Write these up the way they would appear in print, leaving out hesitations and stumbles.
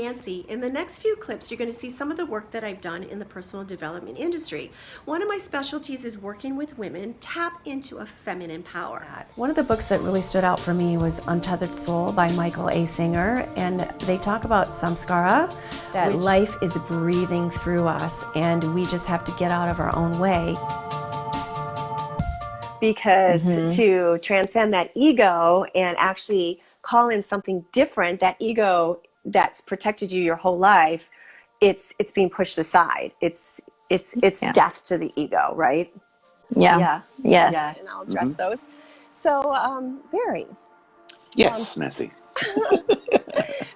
Nancy. In the next few clips, you're going to see some of the work that I've done in the personal development industry. One of my specialties is working with women tap into a feminine power. One of the books that really stood out for me was Untethered Soul by Michael A. Singer, and they talk about samskara, that life is breathing through us and we just have to get out of our own way. Because to transcend that ego and actually call in something different, that ego that's protected you your whole life, it's being pushed aside. It's death to the ego, right? Yeah. Yes. And I'll address those. So, Barry. Yes, Nancy.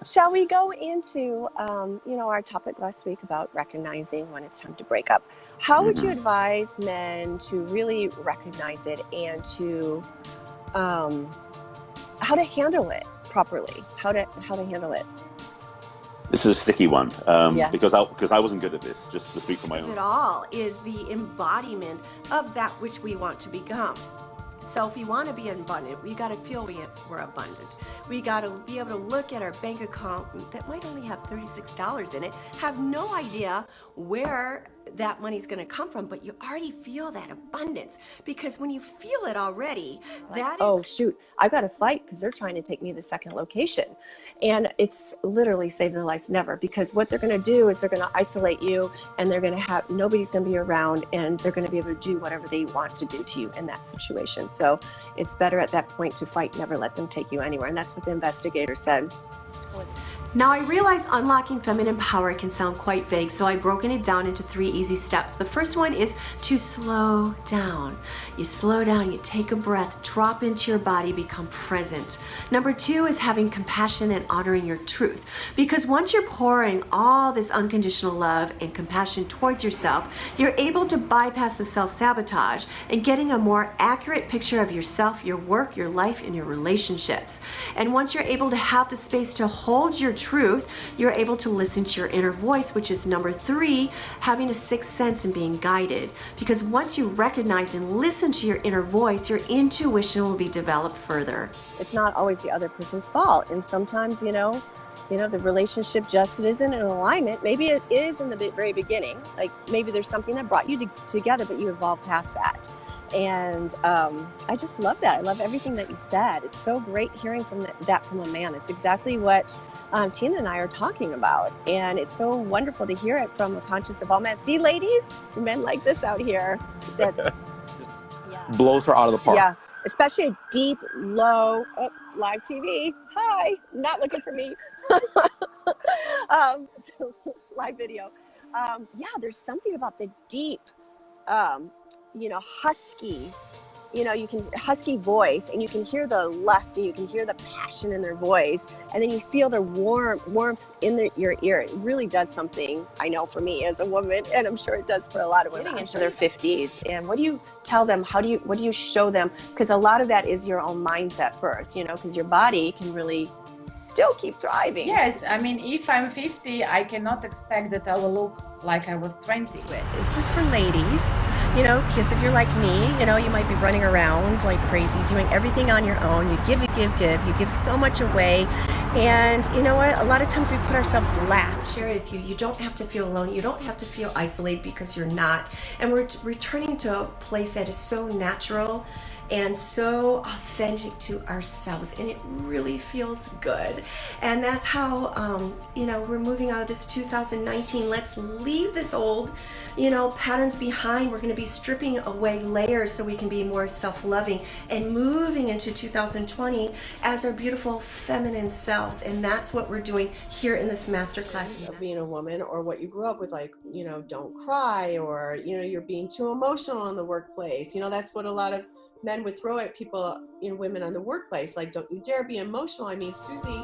Shall we go into, our topic last week about recognizing when it's time to break up? How would you advise men to really recognize it and to, how to handle it properly? How to handle it? This is a sticky one because I wasn't good at this, just to speak for my own. It all is the embodiment of that which we want to become. So if we want to be abundant, we got to feel we're abundant. We got to be able to look at our bank account that might only have $36 in it, have no idea where that money's going to come from, but you already feel that abundance, because when you feel it already, oh shoot, I've got to fight because they're trying to take me to the second location. And it's literally saving their lives never, because what they're going to do is they're going to isolate you, and they're going to have, nobody's going to be around, and they're going to be able to do whatever they want to do to you in that situation. So it's better at that point to fight, never let them take you anywhere. And that's what the investigator said. Now, I realize unlocking feminine power can sound quite vague, so I've broken it down into 3 easy steps. The first one is to slow down. You slow down, you take a breath, drop into your body, become present. Number 2 is having compassion and honoring your truth. Because once you're pouring all this unconditional love and compassion towards yourself, you're able to bypass the self-sabotage and getting a more accurate picture of yourself, your work, your life, and your relationships. And once you're able to have the space to hold your truth, you're able to listen to your inner voice, which is number 3, having a sixth sense and being guided. Because once you recognize and listen to your inner voice, your intuition will be developed further. It's not always the other person's fault. And sometimes, the relationship just isn't in alignment. Maybe it is in the very beginning. Like maybe there's something that brought you together, but you evolved past that. And I just love that. I love everything that you said. It's so great hearing that from a man. It's exactly what Tina and I are talking about. And it's so wonderful to hear it from a conscious of all men. See, ladies, men like this out here. That's blows her out of the park. Yeah, especially a deep, low, live TV. Hi, not looking for me. So, live video. There's something about the deep, husky, you can husky voice, and you can hear the lust, and you can hear the passion in their voice, and then you feel the warmth in your ear. It really does something, I know, for me as a woman, and I'm sure it does for a lot of women getting into their 50s. And what do you tell them? What do you show them? Because a lot of that is your own mindset first, because your body can really still keep thriving. Yes, I mean, if I'm 50, I cannot expect that I will look like I was 20. This is for ladies, because if you're like me, you might be running around like crazy, doing everything on your own. You give, you give so much away. And you know what? A lot of times we put ourselves last. Share with you, you don't have to feel alone. You don't have to feel isolated, because you're not. And we're returning to a place that is so natural and so authentic to ourselves, and it really feels good. And that's how we're moving out of this 2019. Let's leave this old patterns behind. We're going to be stripping away layers so we can be more self-loving and moving into 2020 as our beautiful feminine selves. And that's what we're doing here in this masterclass. Being a woman, or what you grew up with, like, don't cry, or you're being too emotional in the workplace. That's what a lot of men would throw at people, women on the workplace, like, don't you dare be emotional. I mean, Susie